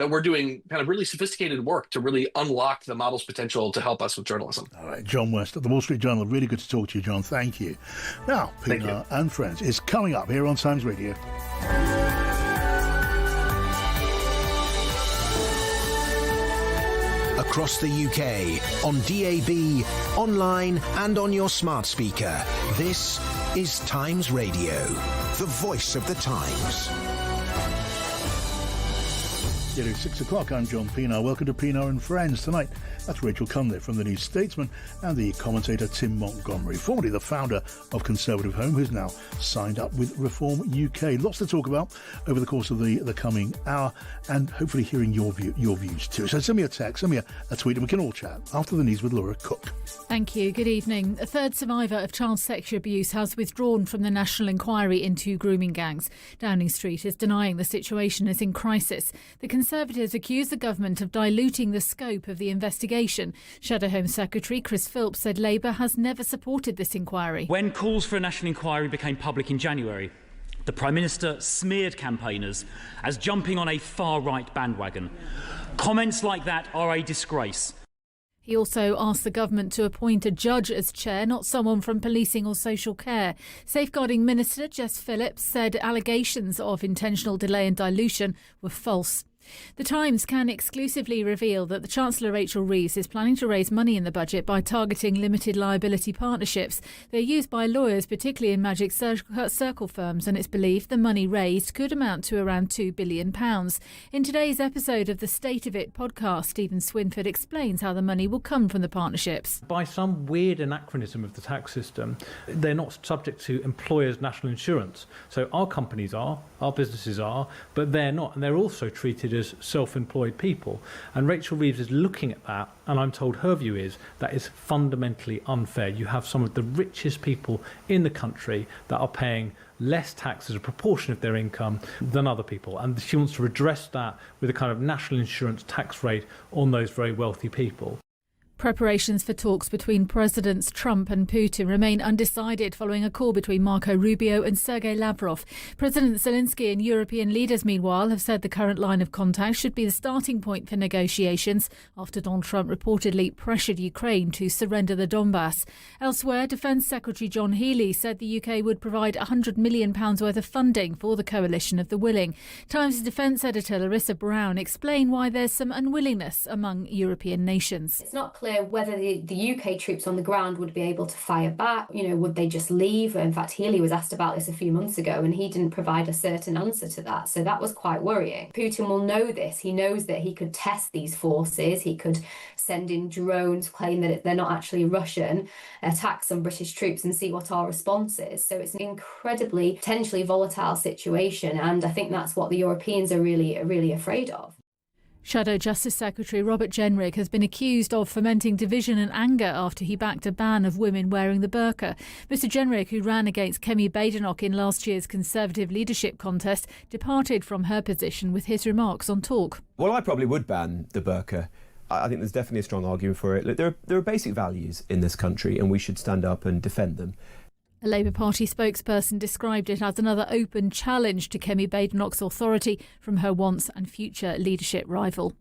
that we're doing kind of really sophisticated work to really unlock the model's potential to help us with journalism. All right, John West at the Wall Street Journal. Really good to talk to you, John. Thank you. Now, Pienaar and Friends is coming up here on Times Radio. Across the UK, on DAB, online and on your smart speaker. This is Times Radio, the voice of the Times. It is 6 o'clock. I'm John Pienaar. Welcome to Pienaar and Friends. Tonight, that's Rachel Cunliffe from the new Statesman and the commentator Tim Montgomerie, formerly the founder of Conservative Home, who's now signed up with Reform UK. Lots to talk about over the course of the coming hour, and hopefully hearing your views too. So send me a text, send me a tweet, and we can all chat after the news with Laura Cook. Thank you. Good evening. A third survivor of child sexual abuse has withdrawn from the national inquiry into grooming gangs. Downing Street is denying the situation is in crisis. The Conservatives accuse the government of diluting the scope of the investigation. Shadow Home Secretary Chris Philps said Labour has never supported this inquiry. When calls for a national inquiry became public in January, the Prime Minister smeared campaigners as jumping on a far-right bandwagon. Comments like that are a disgrace. He also asked the government to appoint a judge as chair, not someone from policing or social care. Safeguarding Minister Jess Phillips said allegations of intentional delay and dilution were false. The Times can exclusively reveal that the Chancellor Rachel Reeves is planning to raise money in the budget by targeting limited liability partnerships. They're used by lawyers, particularly in magic circle firms, and it's believed the money raised could amount to around £2 billion. In today's episode of the State of It podcast, Stephen Swinford explains how the money will come from the partnerships. By some weird anachronism of the tax system, they're not subject to employers' national insurance. So our companies are, our businesses are, but they're not, and they're also treated as self-employed people. And Rachel Reeves is looking at that, and I'm told her view is that is fundamentally unfair. You have some of the richest people in the country that are paying less tax as a proportion of their income than other people, and she wants to redress that with a kind of national insurance tax rate on those very wealthy people. Preparations for talks between Presidents Trump and Putin remain undecided following a call between Marco Rubio and Sergei Lavrov. President Zelensky and European leaders, meanwhile, have said the current line of contact should be the starting point for negotiations after Donald Trump reportedly pressured Ukraine to surrender the Donbass. Elsewhere, Defence Secretary John Healey said the UK would provide £100 million worth of funding for the coalition of the willing. Times Defence editor Larissa Brown explained why there's some unwillingness among European nations. It's not clear whether the UK troops on the ground would be able to fire back. Would they just leave? In fact, Healey was asked about this a few months ago and he didn't provide a certain answer to that. So that was quite worrying. Putin will know this. He knows that he could test these forces. He could send in drones, claim that they're not actually Russian, attack some British troops and see what our response is. So it's an incredibly, potentially volatile situation. And I think that's what the Europeans are really afraid of. Shadow Justice Secretary Robert Jenrick has been accused of fomenting division and anger after he backed a ban of women wearing the burqa. Mr Jenrick, who ran against Kemi Badenoch in last year's Conservative leadership contest, departed from her position with his remarks on Talk. Well, I probably would ban the burqa. I think there's definitely a strong argument for it. Look, there are basic values in this country and we should stand up and defend them. A Labour Party spokesperson described it as another open challenge to Kemi Badenoch's authority from her once and future leadership rival.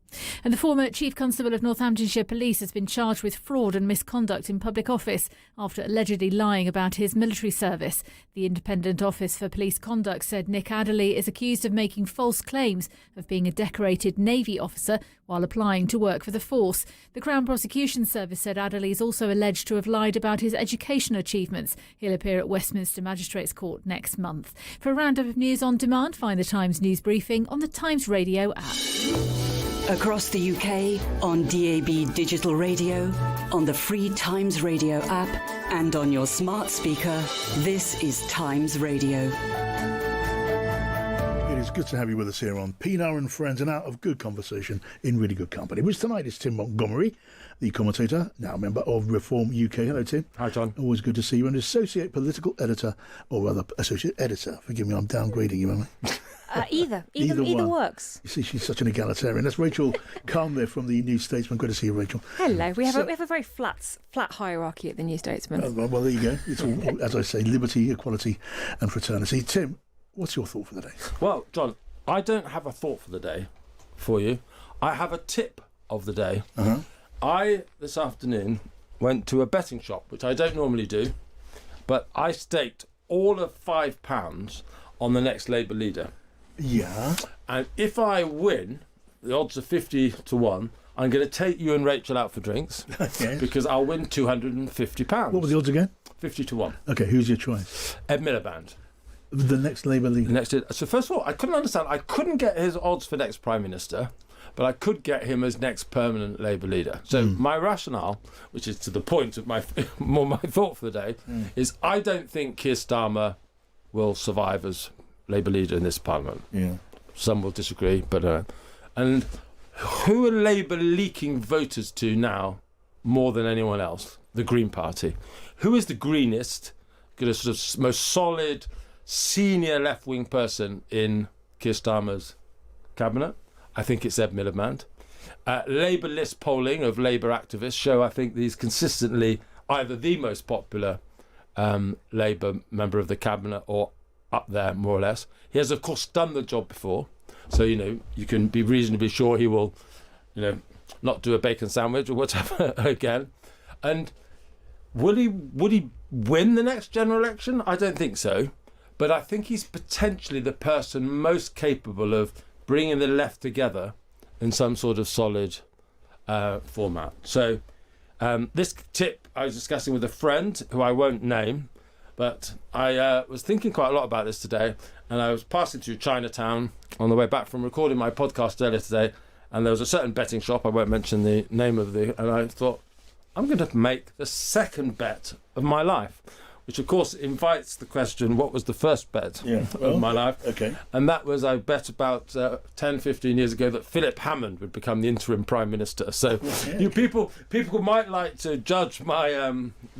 And the former Chief Constable of Northamptonshire Police has been charged with fraud and misconduct in public office after allegedly lying about his military service. The Independent Office for Police Conduct said Nick Adderley is accused of making false claims of being a decorated Navy officer while applying to work for the force. The Crown Prosecution Service said Adderley is also alleged to have lied about his education achievements. He'll appear at Westminster Magistrates Court next month. For a roundup of news on demand, find the Times News Briefing on the Times Radio app. Across the UK, on DAB digital radio, on the free Times Radio app, and on your smart speaker, this is Times Radio. It is good to have you with us here on Pienaar and Friends, and out of good conversation in really good company. Which tonight is Tim Montgomerie, the commentator, now a member of Reform UK. Hello, Tim. Hi, John. Always good to see you. And associate political editor, or rather associate editor. Forgive me, I'm downgrading you, am I? Either works. You see, she's such an egalitarian. That's Rachel Cunliffe from the New Statesman. Good to see you, Rachel. Hello. We have a very flat hierarchy at the New Statesman. Well, there you go. It's all, as I say, liberty, equality, and fraternity. Tim, what's your thought for the day? Well, John, I don't have a thought for the day for you. I have a tip of the day. Uh-huh. I, this afternoon, went to a betting shop, which I don't normally do, but I staked all of £5 on the next Labour leader. Yeah. And if I win, the odds are 50 to 1, I'm going to take you and Rachel out for drinks because I'll win £250. What were the odds again? 50 to 1. Okay, who's your choice? Ed Miliband. The next Labour leader. So first of all, I couldn't understand. I couldn't get his odds for next Prime Minister, but I could get him as next permanent Labour leader. So my rationale, which is to the point of my thought for the day, is I don't think Keir Starmer will survive as Labour leader in this Parliament. Yeah. Some will disagree, but and who are Labour leaking voters to now more than anyone else? The Green Party. Who is the greenest, sort of most solid, senior left-wing person in Keir Starmer's cabinet? I think it's Ed Miliband. Labour list polling of Labour activists show, I think, that he's consistently either the most popular Labour member of the cabinet or up there, more or less. He has, of course, done the job before. So, you can be reasonably sure he will, not do a bacon sandwich or whatever again. And would he win the next general election? I don't think so. But I think he's potentially the person most capable of bringing the left together in some sort of solid format. So this tip I was discussing with a friend who I won't name, but I was thinking quite a lot about this today, and I was passing through Chinatown on the way back from recording my podcast earlier today, and there was a certain betting shop, I won't mention the name of and I thought, I'm going to make the second bet of my life, which of course invites the question, what was the first bet of my life? Okay. And that was, I bet about 10, 15 years ago that Philip Hammond would become the interim Prime Minister. So you people might like to judge my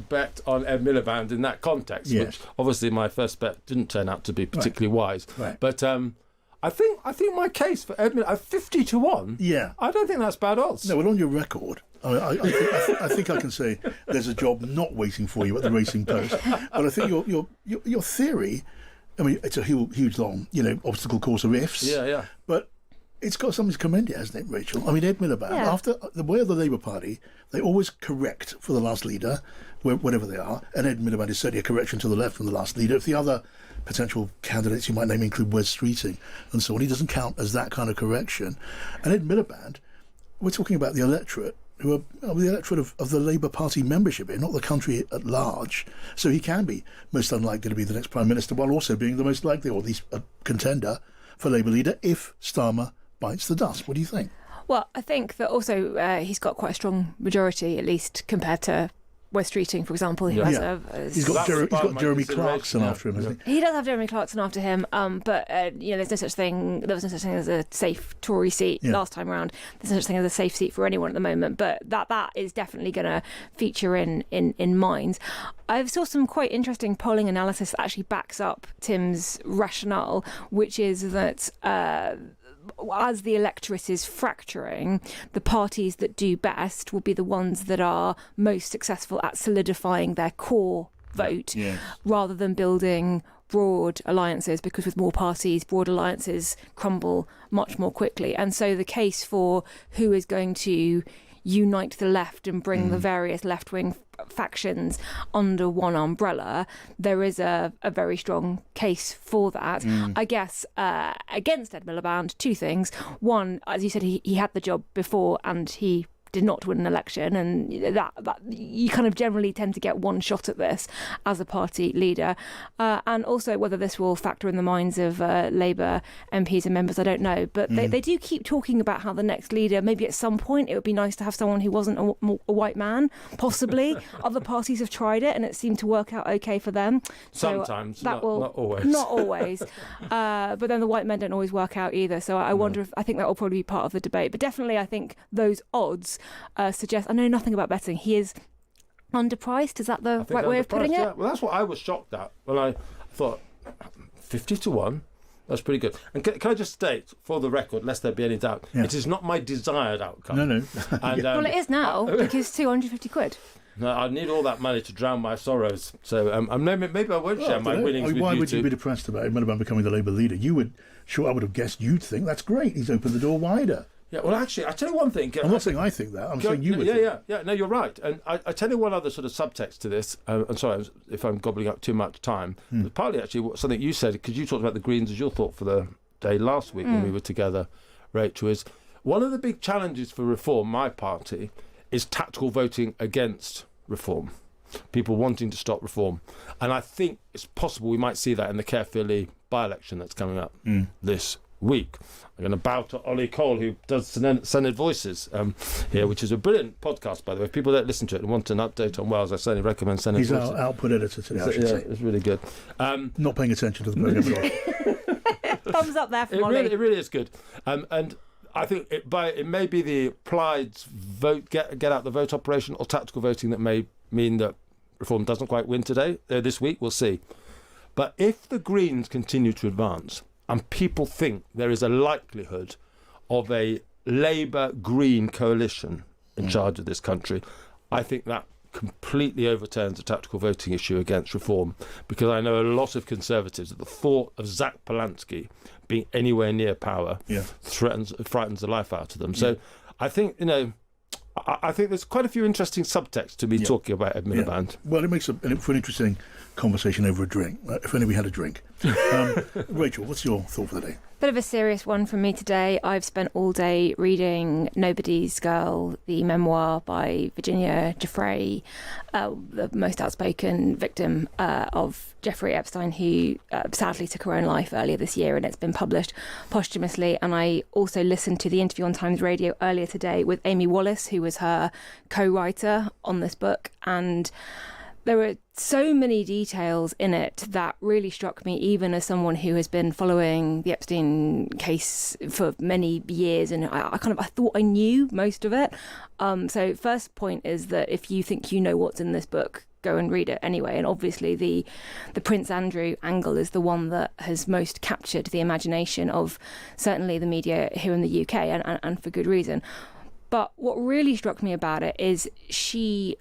bet on Ed Miliband in that context, which obviously my first bet didn't turn out to be particularly wise. Right. But I think my case for Ed Miliband, 50 to 1, I don't think that's bad odds. No, well, on your record, I think I can say there's a job not waiting for you at the Racing Post. But I think your theory, I mean, it's a huge, long, obstacle course of ifs. Yeah. But it's got something to commend it, hasn't it, Rachel? I mean, Ed Miliband, after the way of the Labour Party, they always correct for the last leader, whatever they are, and Ed Miliband is certainly a correction to the left from the last leader. If the other potential candidates you might name include Wes Streeting and so on, he doesn't count as that kind of correction. And Ed Miliband, we're talking about the electorate, who are the electorate of the Labour Party membership here, not the country at large. So he can be most unlikely to be the next Prime Minister, while also being the most likely, or at least a contender for Labour leader, if Starmer bites the dust. What do you think? Well, I think that also he's got quite a strong majority, at least compared to Wes Streeting, for example. He's got Jeremy Clarkson after him, hasn't he? He does have Jeremy Clarkson after him, but there's no such thing. There was no such thing as a safe Tory seat last time round. There's no such thing as a safe seat for anyone at the moment. But that is definitely going to feature in minds. I saw some quite interesting polling analysis that actually backs up Tim's rationale, which is that as the electorate is fracturing, the parties that do best will be the ones that are most successful at solidifying their core vote, rather than building broad alliances, because with more parties, broad alliances crumble much more quickly. And so the case for who is going to unite the left and bring the various left-wing factions under one umbrella, there is a very strong case for that. I guess against Ed Miliband, two things. One, as you said, he had the job before and he did not win an election, and that you kind of generally tend to get one shot at this as a party leader. And also whether this will factor in the minds of Labour MPs and members, I don't know. But they do keep talking about how the next leader, maybe at some point it would be nice to have someone who wasn't a white man, possibly. Other parties have tried it and it seemed to work out okay for them. Sometimes, not always. Not always. But then the white men don't always work out either. So I wonder I think that will probably be part of the debate. But definitely I think those odds suggest, I know nothing about betting, he is underpriced. Is that the right way of putting it? Yeah. Well, that's what I was shocked at when I thought 50 to 1. That's pretty good. And can I just state, for the record, lest there be any doubt, it is not my desired outcome. No. And, well, it is now, because 250 quid. No, I need all that money to drown my sorrows. So maybe I won't share my winnings with you. Why would you be depressed about Miliband becoming the Labour leader? I would have guessed you'd think that's great. He's opened the door wider. Yeah, well, actually, I tell you one thing. I'm not saying I think that. I'm saying you would. Yeah. No, you're right. And I tell you one other sort of subtext to this. I'm sorry if I'm gobbling up too much time. But partly, actually, something you said, because you talked about the Greens as your thought for the day last week when we were together, Rachel, is one of the big challenges for Reform, my party, is tactical voting against Reform. People wanting to stop Reform. And I think it's possible we might see that in the Caerphilly by-election that's coming up this week. I'm going to bow to Ollie Cole, who does Senate Voices here, which is a brilliant podcast, by the way. If people don't listen to it and want an update on Wales, I certainly recommend Senate Voices. He's our output editor today, I should say. It's really good. Not paying attention to the programme at all. Thumbs up there from Ollie. It really is good. And I think it may be the applied vote, get out the vote operation or tactical voting that may mean that Reform doesn't quite win this week. We'll see. But if the Greens continue to advance, and people think there is a likelihood of a Labour-Green coalition in charge of this country, I think that completely overturns the tactical voting issue against Reform, because I know a lot of Conservatives that the thought of Zach Polanski being anywhere near power frightens the life out of them. So I think, I think there's quite a few interesting subtexts to be talking about Ed Miliband. Well, it makes for an interesting conversation over a drink, if only we had a drink. Rachel, what's your thought for the day? Bit of a serious one from me today. I've spent all day reading Nobody's Girl, the memoir by Virginia Giuffre, the most outspoken victim of Jeffrey Epstein, who sadly took her own life earlier this year, and it's been published posthumously. And I also listened to the interview on Times Radio earlier today with Amy Wallace, who was her co-writer on this book, and there were so many details in it that really struck me, even as someone who has been following the Epstein case for many years, and I thought I knew most of it. So first point is that if you think you know what's in this book, go and read it anyway. And obviously the Prince Andrew angle is the one that has most captured the imagination of certainly the media here in the UK, and for good reason. But what really struck me about it is she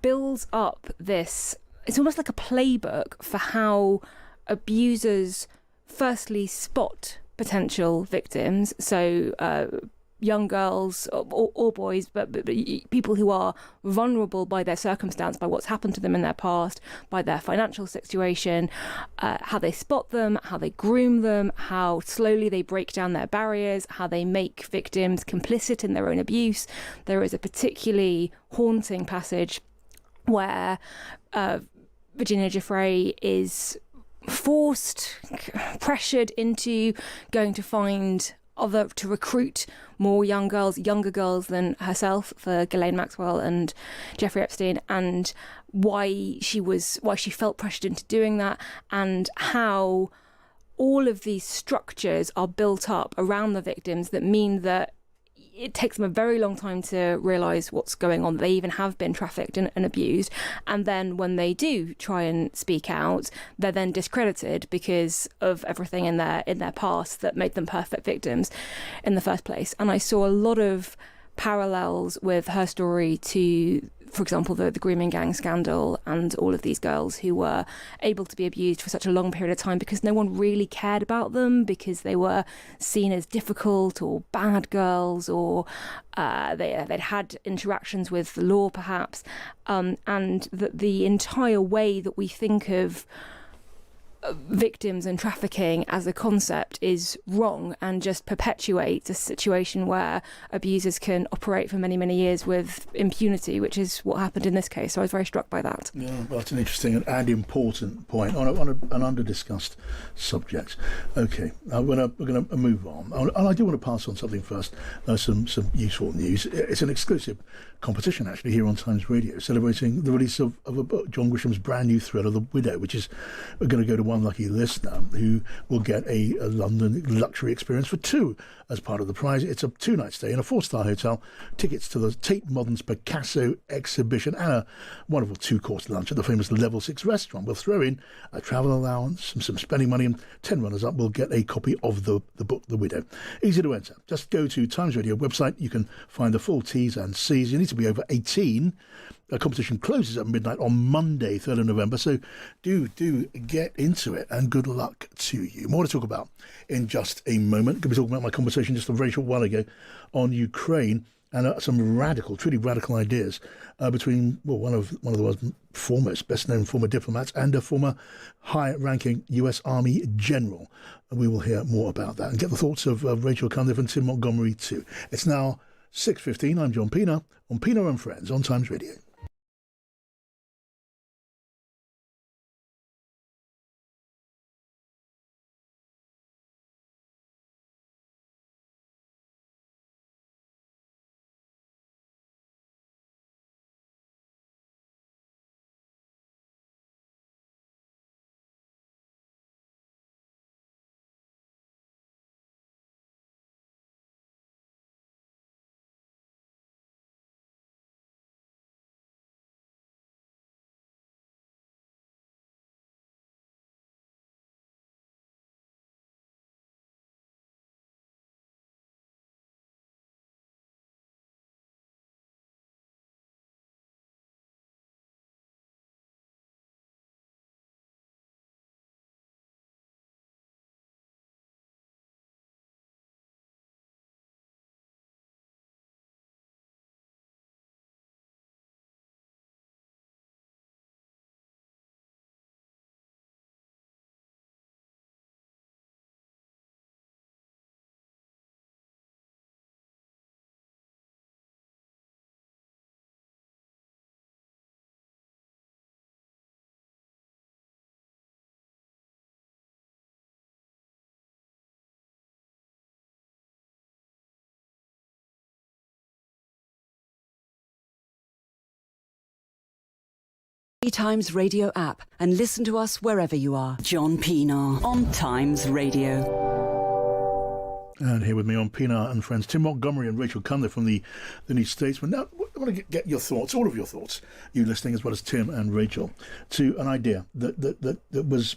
builds up this, it's almost like a playbook for how abusers firstly spot potential victims, so young girls or boys, but people who are vulnerable by their circumstance, by what's happened to them in their past, by their financial situation, how they spot them, how they groom them, how slowly they break down their barriers, how they make victims complicit in their own abuse. There is a particularly haunting passage where Virginia Giuffre is pressured into going to recruit more younger girls than herself for Ghislaine Maxwell and Jeffrey Epstein, and why she felt pressured into doing that, and how all of these structures are built up around the victims that mean that it takes them a very long time to realise what's going on. They even have been trafficked and abused. And then when they do try and speak out, they're then discredited because of everything in their past that made them perfect victims in the first place. And I saw a lot of parallels with her story to, for example, the grooming gang scandal, and all of these girls who were able to be abused for such a long period of time because no one really cared about them, because they were seen as difficult or bad girls, or they'd had interactions with the law perhaps, and that the entire way that we think of victims and trafficking as a concept is wrong, and just perpetuates a situation where abusers can operate for many, many years with impunity, which is what happened in this case. So I was very struck by that. Yeah, well, that's an interesting and important point on an under-discussed subject. Okay, we're going to move on. And I do want to pass on something first, some useful news. It's an exclusive competition, actually, here on Times Radio, celebrating the release of a book, John Grisham's brand new thriller, The Widow, which is going to go to one lucky listener who will get a London luxury experience for two as part of the prize. It's a 2-night stay in a 4-star hotel, tickets to the Tate Modern's Picasso exhibition, and a wonderful 2-course lunch at the famous Level 6 restaurant. We'll throw in a travel allowance, some spending money, and 10 runners-up will get a copy of the book, The Widow. Easy to enter. Just go to Times Radio website. You can find the full T's and C's. You need to be over 18. competition closes at midnight on Monday, 3rd of November. So do get into it, and good luck to you. More to talk about in just a moment. Going to be talking about my conversation just a very short while ago on Ukraine and some truly radical ideas between one of the world's foremost, best-known former diplomats and a former high-ranking U.S. Army general. We will hear more about that and get the thoughts of Rachel Cunliffe and Tim Montgomerie too. It's now 6:15. I'm John Pienaar on Pienaar and Friends on Times Radio. Times Radio app and listen to us wherever you are. John Pienaar on Times Radio. And here with me on Pienaar and Friends, Tim Montgomerie and Rachel Cunliffe from the New Statesman. Now, I want to get your thoughts, all of your thoughts, you listening as well as Tim and Rachel, to an idea that was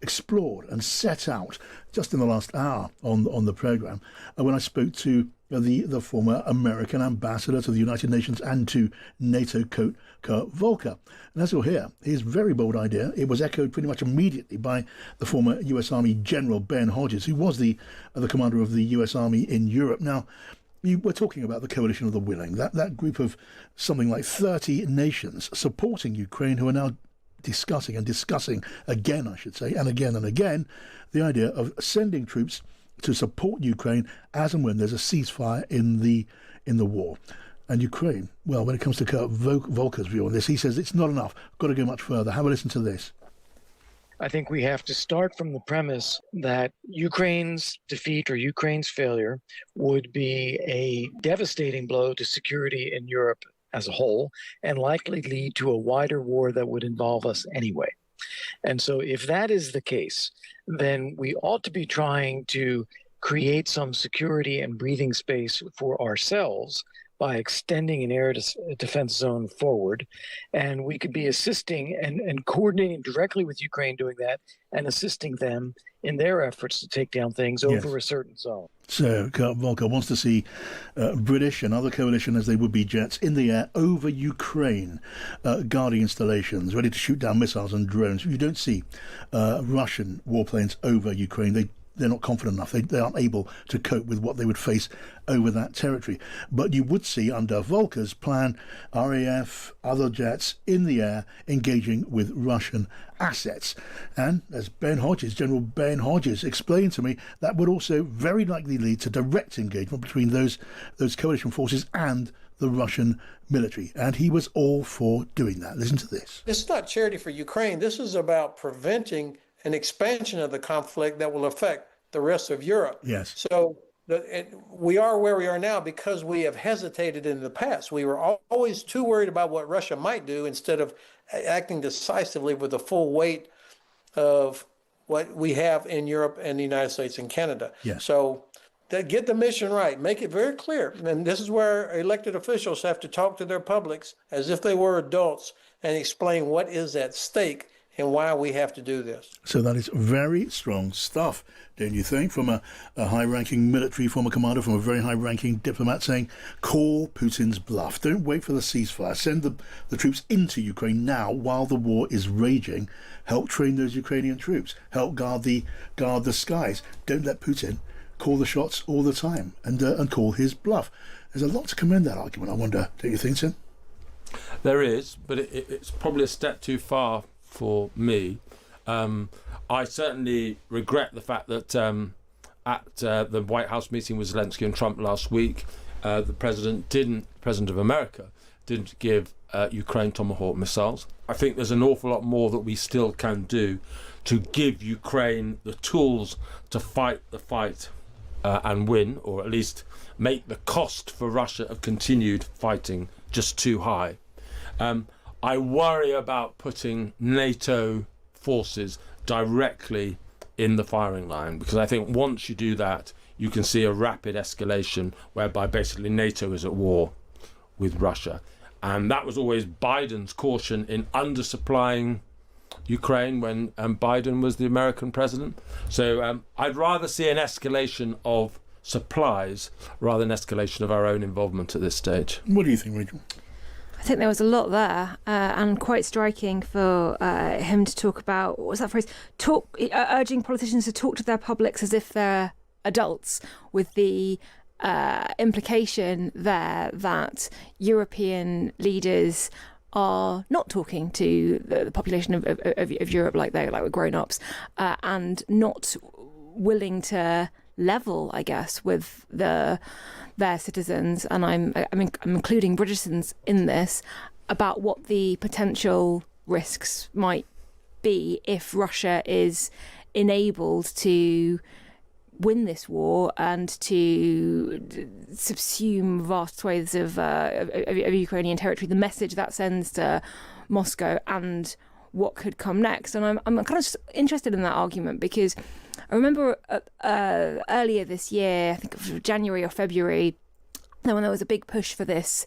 explored and set out just in the last hour on the programme when I spoke to the former American ambassador to the United Nations and to NATO, Kurt Volker. And as you'll hear, his very bold idea, it was echoed pretty much immediately by the former US Army General Ben Hodges, who was the commander of the US Army in Europe. Now, we're talking about the coalition of the willing, that group of something like 30 nations supporting Ukraine, who are now discussing again, I should say, and again, the idea of sending troops to support Ukraine as and when there's a ceasefire in the war. And Ukraine, well, when it comes to Kurt Volker's view on this, he says it's not enough, got to go much further. Have a listen to this. I think we have to start from the premise that Ukraine's defeat or Ukraine's failure would be a devastating blow to security in Europe as a whole, and likely lead to a wider war that would involve us anyway. And so if that is the case, then we ought to be trying to create some security and breathing space for ourselves by extending an air defense zone forward. And we could be assisting and coordinating directly with Ukraine doing that and assisting them in their efforts to take down things over a certain zone. So Kurt Volker wants to see British and other coalition, as they would be, jets in the air over Ukraine, guarding installations, ready to shoot down missiles and drones. You don't see Russian warplanes over Ukraine. They're not confident enough. They aren't able to cope with what they would face over that territory. But you would see, under Volker's plan, RAF, other jets in the air engaging with Russian assets. And as General Ben Hodges explained to me, that would also very likely lead to direct engagement between those coalition forces and the Russian military. And he was all for doing that. Listen to this. This is not charity for Ukraine. This is about preventing an expansion of the conflict that will affect the rest of Europe. Yes. So we are where we are now because we have hesitated in the past. We were always too worried about what Russia might do instead of acting decisively with the full weight of what we have in Europe and the United States and Canada. Yes. So get the mission right. Make it very clear. And this is where elected officials have to talk to their publics as if they were adults and explain what is at stake and why we have to do this. So that is very strong stuff, don't you think, from a high-ranking military former commander, from a very high-ranking diplomat saying, call Putin's bluff. Don't wait for the ceasefire. Send the troops into Ukraine now while the war is raging. Help train those Ukrainian troops. Help guard the skies. Don't let Putin call the shots all the time and call his bluff. There's a lot to commend that argument, I wonder, don't you think, Tim? There is, but it's probably a step too far for me. I certainly regret the fact that at the White House meeting with Zelensky and Trump last week, the President of America didn't give Ukraine Tomahawk missiles. I think there's an awful lot more that we still can do to give Ukraine the tools to fight the fight and win, or at least make the cost for Russia of continued fighting just too high. I worry about putting NATO forces directly in the firing line, because I think once you do that, you can see a rapid escalation whereby basically NATO is at war with Russia. And that was always Biden's caution in undersupplying Ukraine when Biden was the American president. So I'd rather see an escalation of supplies rather than escalation of our own involvement at this stage. What do you think, Rachel? I think there was a lot there, and quite striking for him to talk about, what was that phrase? Urging politicians to talk to their publics as if they're adults, with the implication there that European leaders are not talking to the population of Europe like we're grown-ups, and not willing to level, I guess, with their citizens, and I'm including British citizens in this, about what the potential risks might be if Russia is enabled to win this war and to subsume vast swathes of Ukrainian territory, the message that sends to Moscow and what could come next. And I'm kind of interested in that argument, because I remember earlier this year, I think it was January or February, when there was a big push for this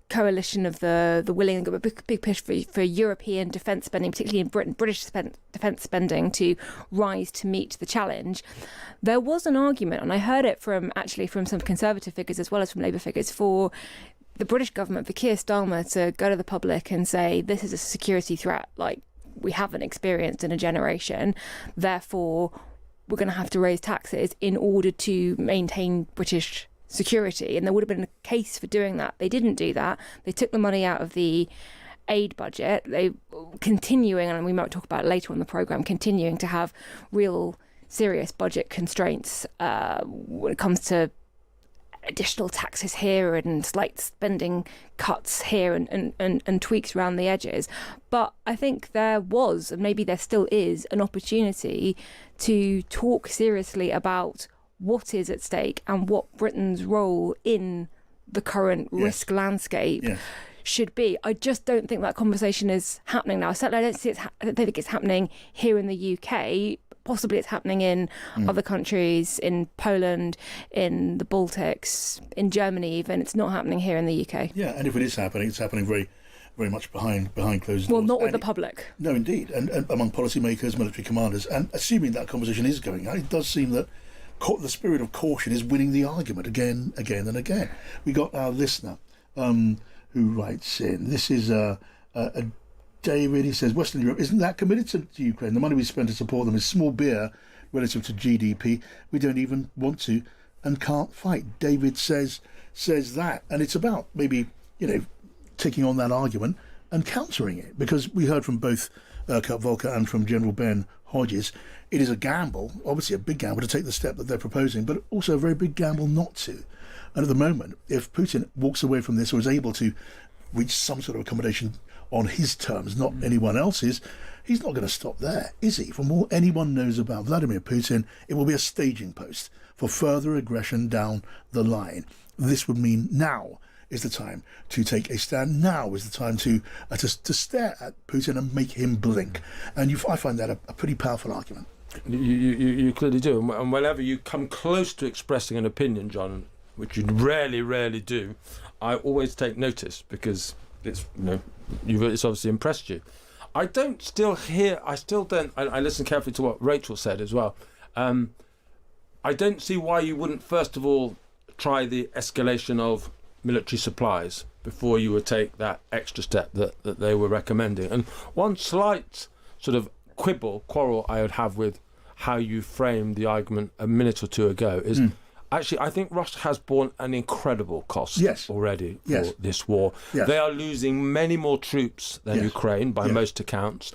coalition of the willing, a big push for European defence spending, particularly in Britain, British defence spending, to rise to meet the challenge. There was an argument, and I heard it from some Conservative figures as well as from Labour figures, for the British government, for Keir Starmer to go to the public and say, this is a security threat like we haven't experienced in a generation, therefore we're going to have to raise taxes in order to maintain British security. And there would have been a case for doing that. They didn't do that. They took the money out of the aid budget. They continuing, and we might talk about it later on the programme, continuing to have real serious budget constraints when it comes to additional taxes here and slight spending cuts here and tweaks around the edges. But I think there was, and maybe there still is, an opportunity to talk seriously about what is at stake and what Britain's role in the current risk landscape should be. I just don't think that conversation is happening now. Certainly I don't think it's happening here in the UK. Possibly it's happening in other countries, in Poland, in the Baltics, in Germany even. It's not happening here in the UK. Yeah, and if it is happening, it's happening very, very much behind closed doors. Well, not with the public. No, indeed. And among policymakers, military commanders. And assuming that conversation is going on, it does seem that the spirit of caution is winning the argument again and again. We got our listener who writes in. This is a David. He says, Western Europe isn't that committed to Ukraine. The money we spend to support them is small beer relative to GDP. We don't even want to and can't fight. David says that. And it's about maybe, taking on that argument and countering it, because we heard from both Kurt Volker and from General Ben Hodges. It is a gamble, obviously a big gamble, to take the step that they're proposing, but also a very big gamble not to. And at the moment, if Putin walks away from this or is able to reach some sort of accommodation on his terms, not anyone else's, he's not going to stop there, is he? From all anyone knows about Vladimir Putin, it will be a staging post for further aggression down the line. This would mean now is the time to take a stand. Now is the time to stare at Putin and make him blink. And I find that a pretty powerful argument. You clearly do. And whenever you come close to expressing an opinion, John, which you rarely do, I always take notice, because it's obviously impressed you. I still don't. I listened carefully to what Rachel said as well. I don't see why you wouldn't first of all try the escalation of military supplies before you would take that extra step that they were recommending. And one slight sort of quarrel I would have with how you framed the argument a minute or two ago is actually I think Russia has borne an incredible cost already for this war. They are losing many more troops than Ukraine by most accounts.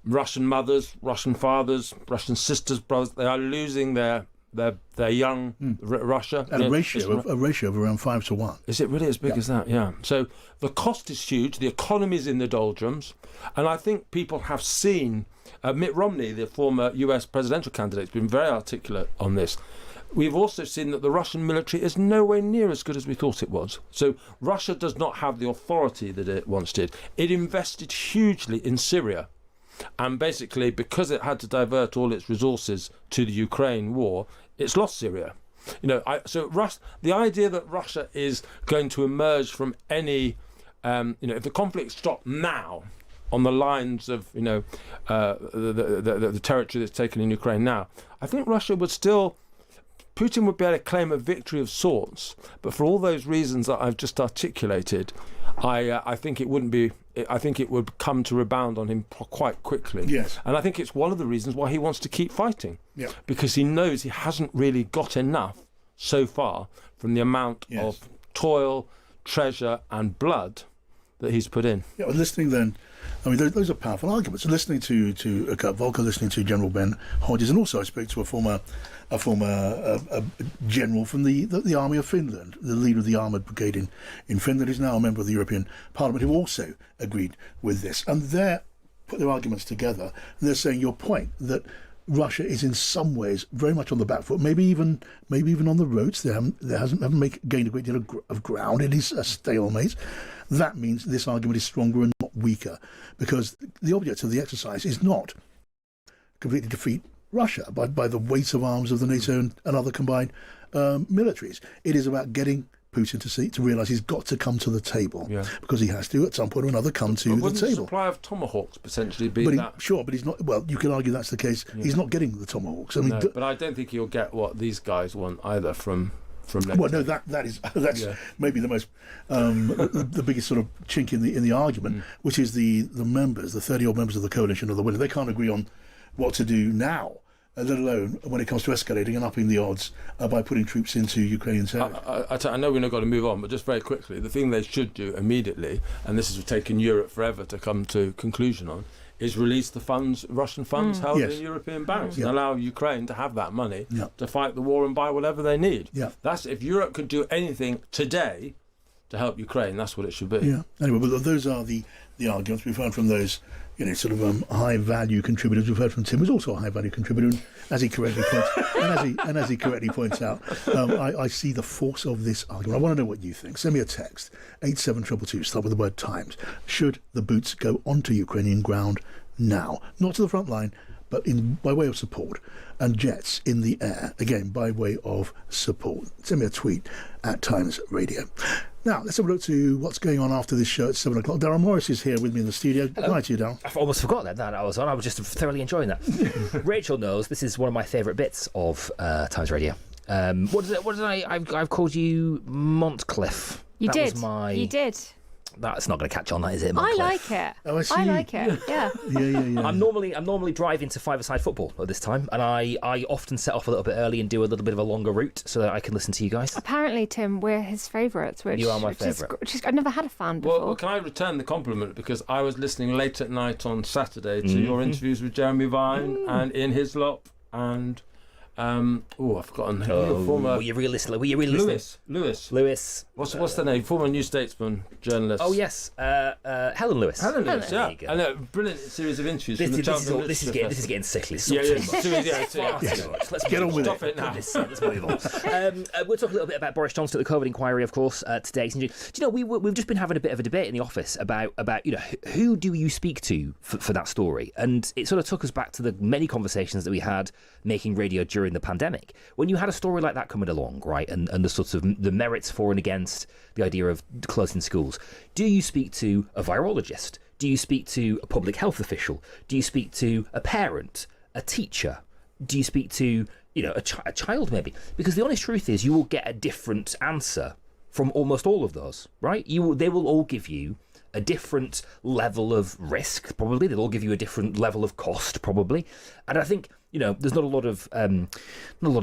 Russian mothers, Russian fathers, Russian sisters, brothers, they are losing their young Russia. At a ratio of around 5 to 1. Is it really as big as that? Yeah. So the cost is huge. The economy is in the doldrums. And I think people have seen Mitt Romney, the former US presidential candidate, has been very articulate on this. We've also seen that the Russian military is nowhere near as good as we thought it was. So Russia does not have the authority that it once did. It invested hugely in Syria. And basically, because it had to divert all its resources to the Ukraine war, it's lost Syria. The idea that Russia is going to emerge from any, if the conflict stopped now on the lines of, the territory that's taken in Ukraine now, I think Russia would still, Putin would be able to claim a victory of sorts. But for all those reasons that I've just articulated, I think it wouldn't be. I think it would come to rebound on him quite quickly. Yes. And I think it's one of the reasons why he wants to keep fighting. Yeah. Because he knows he hasn't really got enough so far from the amount of toil, treasure, and blood that he's put in. Yeah, well, listening then, I mean, those are powerful arguments. Listening to Kurt Volker, listening to General Ben Hodges, and also I spoke to a former general from the Army of Finland, the leader of the armoured brigade in Finland, who's now a member of the European Parliament, who also agreed with this. And they put their arguments together, and they're saying your point that Russia is in some ways very much on the back foot, maybe even on the roads. They haven't gained a great deal of ground. It is a stalemate. That means this argument is stronger and not weaker, because the object of the exercise is not completely defeat Russia by the weight of arms of the NATO and other combined militaries. It is about getting Putin to realise he's got to come to the table, because he has to at some point or another come to the table. The supply of tomahawks potentially be that? Sure, but he's not. Well, you can argue that's the case. Yeah. He's not getting the tomahawks. I mean, but I don't think he'll get what these guys want either from NATO. Well, no, that's maybe the most the biggest sort of chink in the argument, which is the members, the 30-odd members of the coalition of the winner. They can't agree on what to do now, let alone when it comes to escalating and upping the odds by putting troops into Ukrainian territory. I know we're not going to move on, but just very quickly, the thing they should do immediately, and this has taken Europe forever to come to conclusion on, is release the funds, Russian funds held in European banks, and allow Ukraine to have that money to fight the war and buy whatever they need. That's if Europe could do anything today to help Ukraine, that's what it should be. Yeah. Anyway, but those are the arguments we've heard from those, sort of high-value contributors. We've heard from Tim, who's also a high-value contributor, and as he correctly points out, I see the force of this argument. I want to know what you think. Send me a text, 87222, start with the word Times. Should the boots go onto Ukrainian ground now? Not to the front line, but by way of support, and jets in the air, again, by way of support. Send me a tweet at Times Radio. Now, let's have a look to what's going on after this show at 7 o'clock. Darren Morris is here with me in the studio. Hello. Hi to you, Darren. I've almost forgotten that I was on. I was just thoroughly enjoying that. Rachel knows this is one of my favourite bits of Times Radio. What did I've called you Montcliff. You did. That's not going to catch on, that is it? I like it. Oh, I see. I like it. Yeah. Yeah. I'm normally driving to five-a-side football at this time, and I often set off a little bit early and do a little bit of a longer route so that I can listen to you guys. Apparently, Tim, we're his favourites. You are my favourite. I've never had a fan before. Well, can I return the compliment, because I was listening late at night on Saturday to your interviews with Jeremy Vine and Ian Hislop and I've forgotten. Were you really listening? Lewis. What's the name? Former New Statesman journalist. Oh yes, Helen Lewis. Helen Lewis. Yeah. I know. Brilliant series of interviews. This is getting sickly. Let's get on with it now. Let's move on. We'll talk a little bit about Boris Johnson at the COVID inquiry, of course, today. Do you know we've just been having a bit of a debate in the office about who do you speak to for that story, and it sort of took us back to the many conversations that we had making radio during the pandemic. When you had a story like that coming along, right, and the sorts of the merits for and against the idea of closing schools, do you speak to a virologist? Do you speak to a public health official? Do you speak to a parent, a teacher? Do you speak to, a child maybe? Because the honest truth is you will get a different answer from almost all of those, right? They will all give you a different level of risk, probably. They'll all give you a different level of cost, probably. And I think, there's not a lot of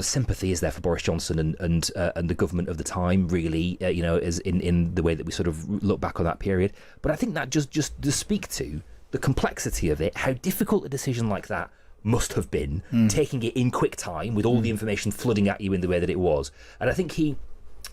sympathy, is there, for Boris Johnson and the government of the time, really, as in the way that we sort of look back on that period. But I think that just to speak to the complexity of it, how difficult a decision like that must have been, taking it in quick time with all the information flooding at you in the way that it was. And I think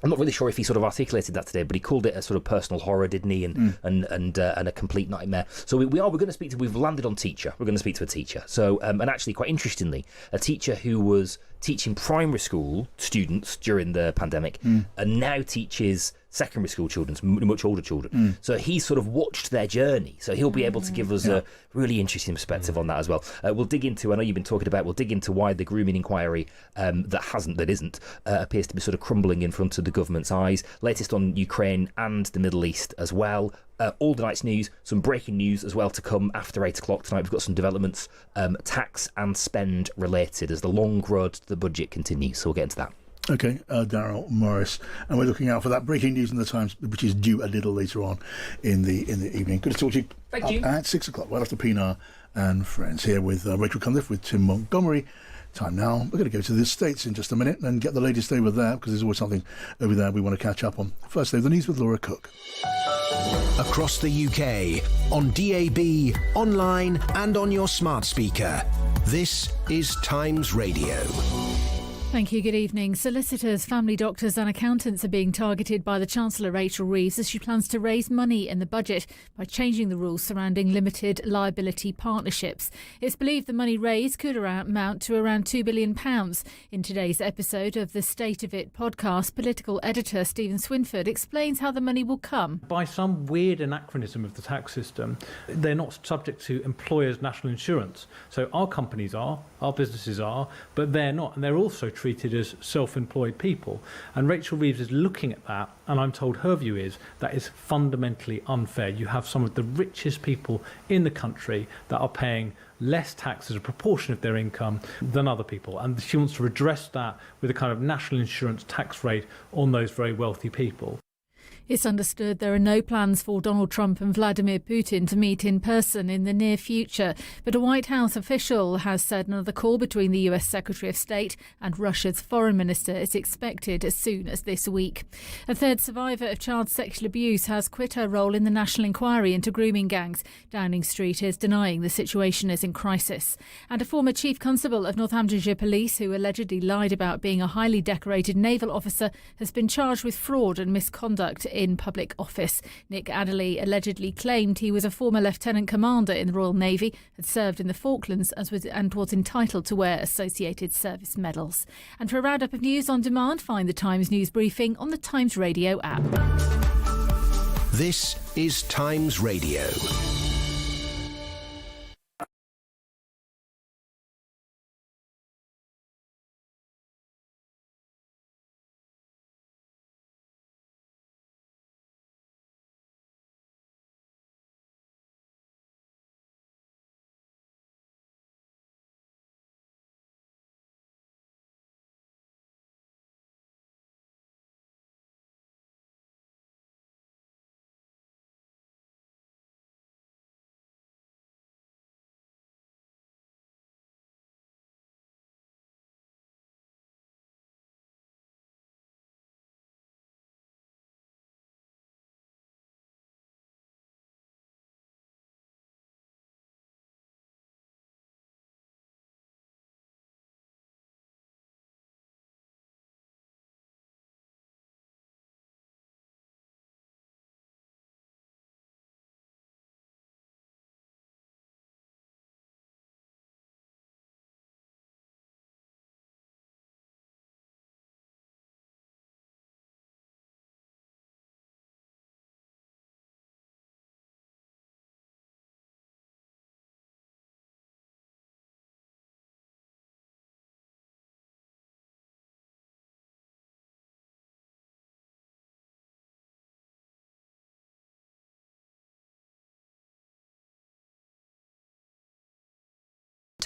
I'm not really sure if he sort of articulated that today, but he called it a sort of personal horror, didn't he? And a complete nightmare. So we've landed on teacher. We're going to speak to a teacher. So, and actually, quite interestingly, a teacher who was teaching primary school students during the pandemic and now teaches secondary school children, much older children. So he sort of watched their journey. So he'll be able to give us a really interesting perspective on that as well. We'll dig into, I know you've been talking about, we'll dig into why the grooming inquiry that isn't, appears to be sort of crumbling in front of the government's eyes. Latest on Ukraine and the Middle East as well. All the night's news, some breaking news as well to come after 8 o'clock tonight. We've got some developments, tax and spend related, as the long road to the budget continues. So we'll get into that. Okay, Daryl Morris, and we're looking out for that breaking news in the Times, which is due a little later on in the evening. Good to talk to you. Thank you. At 6 o'clock, right after Pienaar and Friends, here with Rachel Cunliffe, with Tim Montgomerie. Time now. We're going to go to the States in just a minute and get the latest over there, because there's always something over there we want to catch up on. First, the news with Laura Cook. Across the UK, on DAB, online and on your smart speaker. This is Times Radio. Thank you. Good evening. Solicitors, family doctors and accountants are being targeted by the Chancellor Rachel Reeves as she plans to raise money in the budget by changing the rules surrounding limited liability partnerships. It's believed the money raised could amount to around £2 billion. In today's episode of the State of It podcast, political editor Stephen Swinford explains how the money will come. By some weird anachronism of the tax system, they're not subject to employers' national insurance. So our companies are, our businesses are, but they're not. And they're also treated as self-employed people. And Rachel Reeves is looking at that, and I'm told her view is that is fundamentally unfair. You have some of the richest people in the country that are paying less tax as a proportion of their income than other people. And she wants to redress that with a kind of national insurance tax rate on those very wealthy people. It's understood there are no plans for Donald Trump and Vladimir Putin to meet in person in the near future, but a White House official has said another call between the US Secretary of State and Russia's foreign minister is expected as soon as this week. A third survivor of child sexual abuse has quit her role in the national inquiry into grooming gangs. Downing Street is denying the situation is in crisis. And a former chief constable of Northamptonshire Police who allegedly lied about being a highly decorated naval officer has been charged with fraud and misconduct in public office. Nick Adderley allegedly claimed he was a former lieutenant commander in the Royal Navy, had served in the Falklands and was entitled to wear Associated Service medals. And for a roundup of news on demand, find the Times News Briefing on the Times Radio app. This is Times Radio.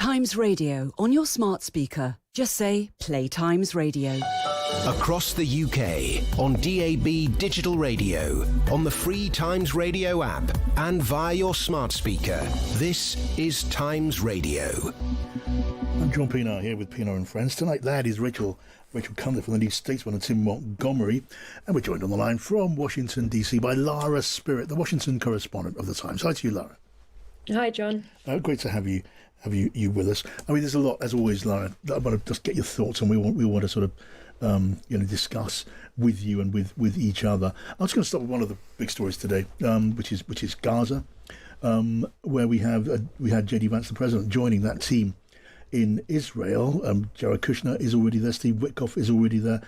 Times Radio on your smart speaker. Just say Play Times Radio. Across the UK, on DAB digital radio, on the free Times Radio app, and via your smart speaker. This is Times Radio. I'm John Pienaar here with Pienaar and Friends. Tonight, that is Rachel Cunliffe from the New Statesman and Tim Montgomerie. And we're joined on the line from Washington, D.C. by Lara Spirit, the Washington correspondent of the Times. Hi to you, Lara. Hi, John. Great to have you with us. I mean, there's a lot, as always, Lara, that I want to just get your thoughts on. We want to sort of discuss with you and with each other. I'm just going to start with one of the big stories today, which is Gaza, where we had J.D. Vance, the president, joining that team in Israel. Jared Kushner is already there. Steve Witkoff is already there,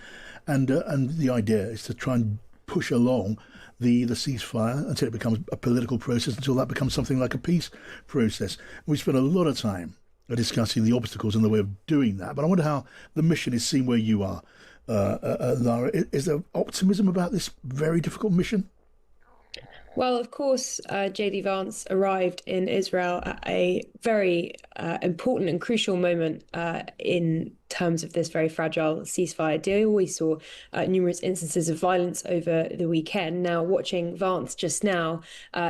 and the idea is to try and push along the ceasefire until it becomes a political process, until that becomes something like a peace process. We spent a lot of time discussing the obstacles and the way of doing that, but I wonder how the mission is seen where you are, Lara. Is there optimism about this very difficult mission? Well, of course, J.D. Vance arrived in Israel at a very important and crucial moment in terms of this very fragile ceasefire deal. We saw numerous instances of violence over the weekend. Now, watching Vance just now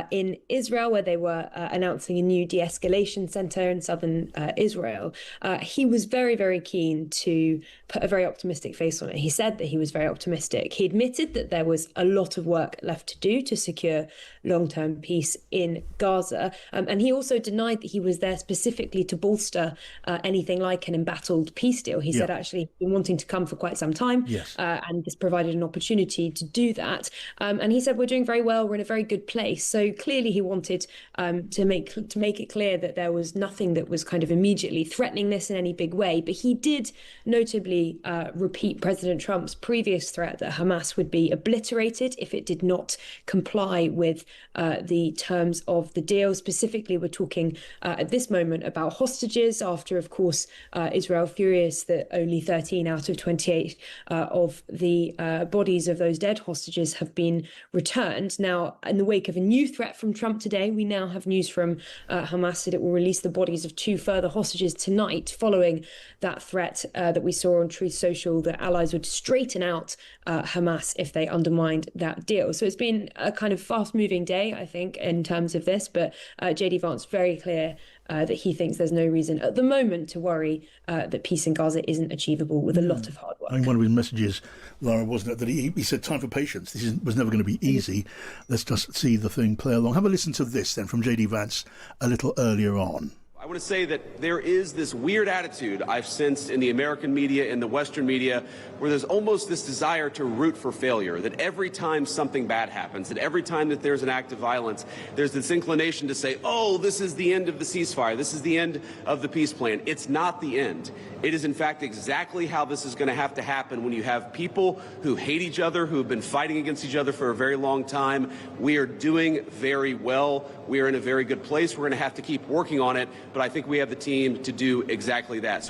in Israel, where they were announcing a new de-escalation center in southern Israel, he was very, very keen to put a very optimistic face on it. He said that he was very optimistic. He admitted that there was a lot of work left to do to secure long-term peace in Gaza. And he also denied that he was there specifically to bolster anything like an embattled peace deal. He said actually he'd been wanting to come for quite some time, and this provided an opportunity to do that. And he said, we're doing very well, we're in a very good place. So clearly he wanted to make it clear that there was nothing that was kind of immediately threatening this in any big way. But he did notably repeat President Trump's previous threat that Hamas would be obliterated if it did not comply with the terms of the deal. Specifically, we're talking at this moment about hostages after, of course, Israel furious that only 13 out of 28 of the bodies of those dead hostages have been returned. Now, in the wake of a new threat from Trump today, we now have news from Hamas that it will release the bodies of 2 further hostages tonight, following that threat that we saw on Truth Social that allies would straighten out Hamas if they undermined that deal. So it's been a kind of fast-moving day, I think, in terms of this, but J.D. Vance very clear that he thinks there's no reason at the moment to worry that peace in Gaza isn't achievable with a lot of hard work. I mean, one of his messages, Lara, wasn't it, that he said time for patience. This was never going to be easy. Let's just see the thing play along. Have a listen to this then from J.D. Vance a little earlier on. I want to say that there is this weird attitude I've sensed in the American media, in the Western media, where there's almost this desire to root for failure, that every time something bad happens, that every time that there's an act of violence, there's this inclination to say, oh, this is the end of the ceasefire, this is the end of the peace plan. It's not the end. It is, in fact, exactly how this is going to have to happen when you have people who hate each other, who have been fighting against each other for a very long time. We are doing very well. We are in a very good place. We're going to have to keep working on it, but I think we have the team to do exactly that.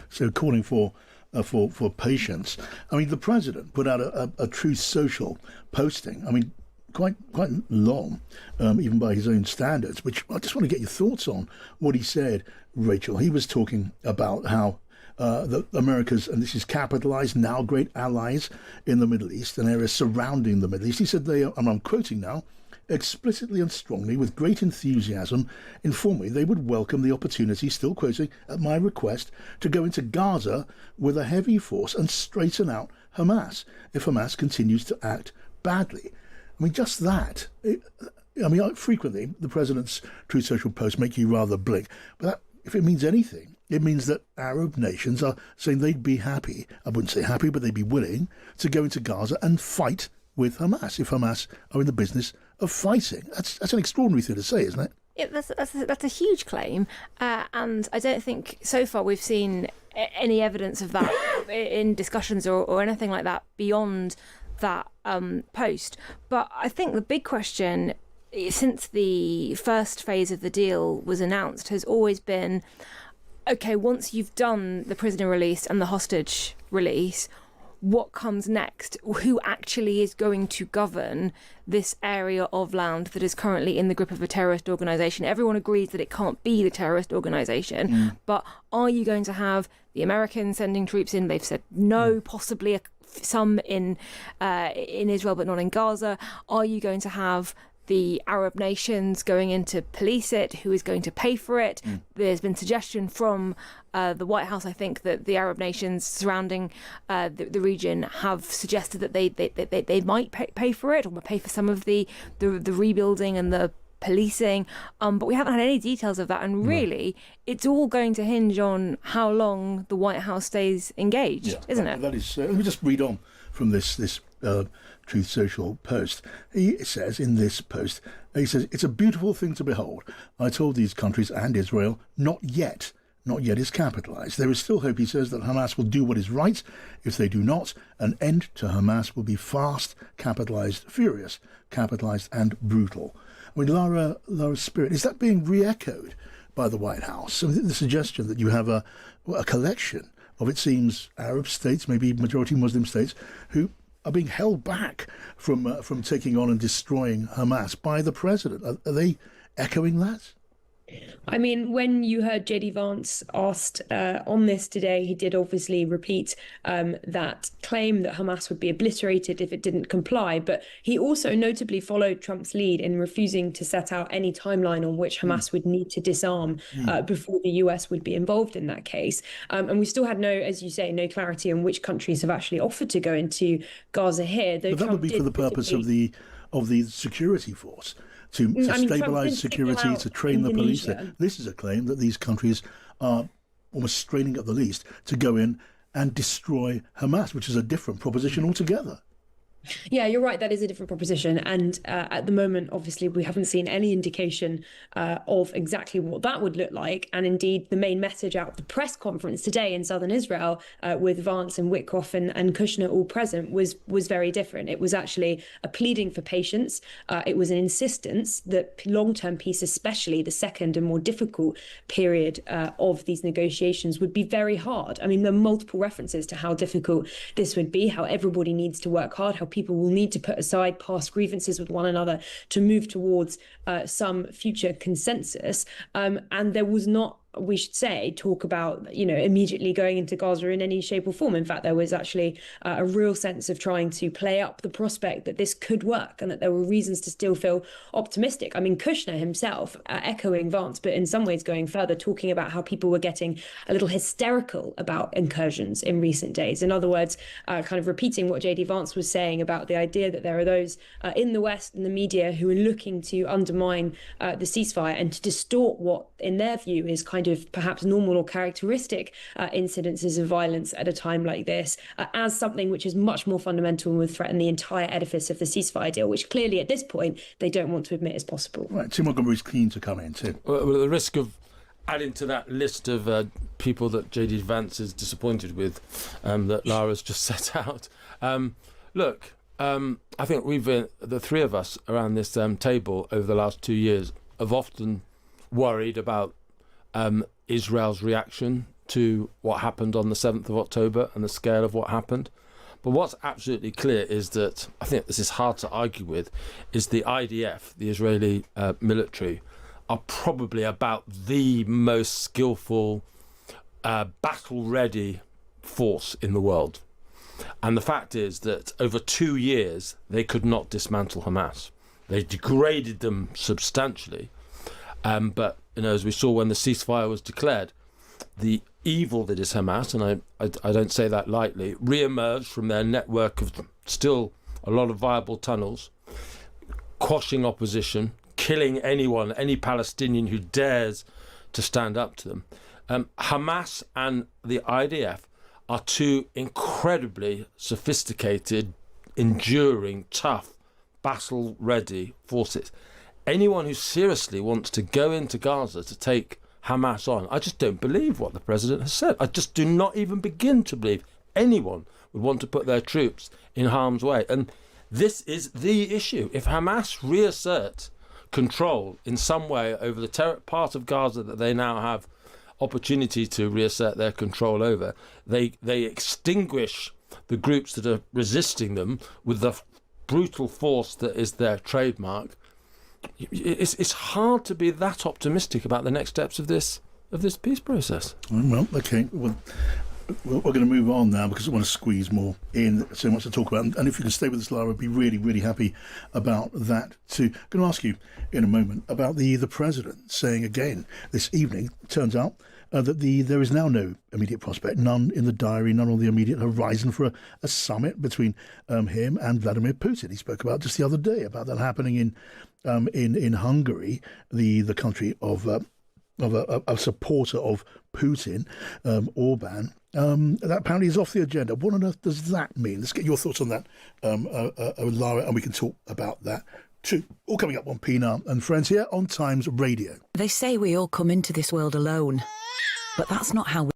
So calling for patience. I mean, the president put out a Truth Social posting. I mean, quite long, even by his own standards, which I just want to get your thoughts on what he said, Rachel. He was talking about how the America's, and this is capitalized, now great allies in the Middle East and areas surrounding the Middle East. He said they are, and I'm quoting now, explicitly and strongly, with great enthusiasm, informed me they would welcome the opportunity, still quoting, at my request, to go into Gaza with a heavy force and straighten out Hamas if Hamas continues to act badly. I mean, just that. Frequently, the president's Truth Social posts make you rather blink. But that, if it means anything, it means that Arab nations are saying they'd be happy, I wouldn't say happy, but they'd be willing to go into Gaza and fight with Hamas if Hamas are in the business of fighting. That's an extraordinary thing to say, isn't it? Yeah, that's a huge claim, and I don't think so far we've seen any evidence of that in discussions or anything like that beyond that post. But I think the big question since the first phase of the deal was announced has always been, okay, once you've done the prisoner release and the hostage release, what comes next? Who actually is going to govern this area of land that is currently in the grip of a terrorist organisation? Everyone agrees that it can't be the terrorist organisation, but are you going to have the Americans sending troops in? They've said no, possibly some in Israel, but not in Gaza. Are you going to have the Arab nations going in to police it? Who is going to pay for it? There's been suggestion from the White House, I think, that the Arab nations surrounding the region have suggested that they might pay for it, or pay for some of the rebuilding and the policing, but we haven't had any details of that, and really it's all going to hinge on how long the White House stays engaged, isn't it? That is. Let me just read on from this Truth Social post. He says in this post, it's a beautiful thing to behold. I told these countries and Israel, not yet is capitalised. There is still hope, he says, that Hamas will do what is right. If they do not, an end to Hamas will be fast, capitalised, furious, capitalised and brutal. I mean, Lara Spirit, is that being re-echoed by the White House? So the suggestion that you have a collection of, it seems, Arab states, maybe majority Muslim states, who are being held back from taking on and destroying Hamas by the president. Are they echoing that? I mean, when you heard JD Vance asked on this today, he did obviously repeat that claim that Hamas would be obliterated if it didn't comply. But he also notably followed Trump's lead in refusing to set out any timeline on which Hamas would need to disarm before the US would be involved in that case. And we still had as you say, no clarity on which countries have actually offered to go into Gaza here. But that would be for the purpose of the security force. To stabilise security, to train the police. This is a claim that these countries are almost straining at the least to go in and destroy Hamas, which is a different proposition altogether. Yeah, you're right. That is a different proposition. And at the moment, obviously, we haven't seen any indication of exactly what that would look like. And indeed, the main message out of the press conference today in southern Israel, with Vance and Witkoff and Kushner all present, was very different. It was actually a pleading for patience. It was an insistence that long-term peace, especially the second and more difficult period of these negotiations, would be very hard. I mean, there are multiple references to how difficult this would be, how everybody needs to work hard, how people will need to put aside past grievances with one another to move towards some future consensus. And there was not, we should say, talk about, immediately going into Gaza in any shape or form. In fact, there was actually a real sense of trying to play up the prospect that this could work and that there were reasons to still feel optimistic. I mean, Kushner himself, echoing Vance, but in some ways going further, talking about how people were getting a little hysterical about incursions in recent days. In other words, kind of repeating what JD Vance was saying about the idea that there are those in the West and the media who are looking to undermine the ceasefire and to distort what, in their view, is kind of perhaps normal or characteristic incidences of violence at a time like this as something which is much more fundamental and would threaten the entire edifice of the ceasefire deal, which clearly at this point they don't want to admit is possible. Right, Tim Montgomerie's keen to come in too. Well, at the risk of adding to that list of people that JD Vance is disappointed with, that Lara's just set out. Look, I think we've been, the three of us around this table over the last 2 years have often worried about Israel's reaction to what happened on the 7th of October and the scale of what happened. But what's absolutely clear is that, I think this is hard to argue with, is the IDF, the Israeli military, are probably about the most skillful, battle-ready force in the world. And the fact is that over 2 years, they could not dismantle Hamas. They degraded them substantially. But, as we saw when the ceasefire was declared, the evil that is Hamas, and I don't say that lightly, re-emerged from their network of still a lot of viable tunnels, quashing opposition, killing anyone, any Palestinian who dares to stand up to them. Hamas and the IDF are two incredibly sophisticated, enduring, tough, battle-ready forces. Anyone who seriously wants to go into Gaza to take Hamas on, I just don't believe what the president has said. I just do not even begin to believe anyone would want to put their troops in harm's way. And this is the issue. If Hamas reassert control in some way over the part of Gaza that they now have opportunity to reassert their control over, they extinguish the groups that are resisting them with the brutal force that is their trademark, it's hard to be that optimistic about the next steps of this peace process. Well, okay. Well, we're going to move on now because I want to squeeze more in. So much to talk about. And if you can stay with us, Lara, I'd be really, really happy about that too. I'm going to ask you in a moment about the president saying again this evening, turns out, that there is now no immediate prospect, none in the diary, none on the immediate horizon for a summit between him and Vladimir Putin. He spoke about just the other day about that happening in Hungary, the country of a supporter of Putin, Orban. That apparently is off the agenda. What on earth does that mean? Let's get your thoughts on that, Lara, and we can talk about that too. All coming up on Pienaar and Friends here on Times Radio. They say we all come into this world alone, but that's not how we...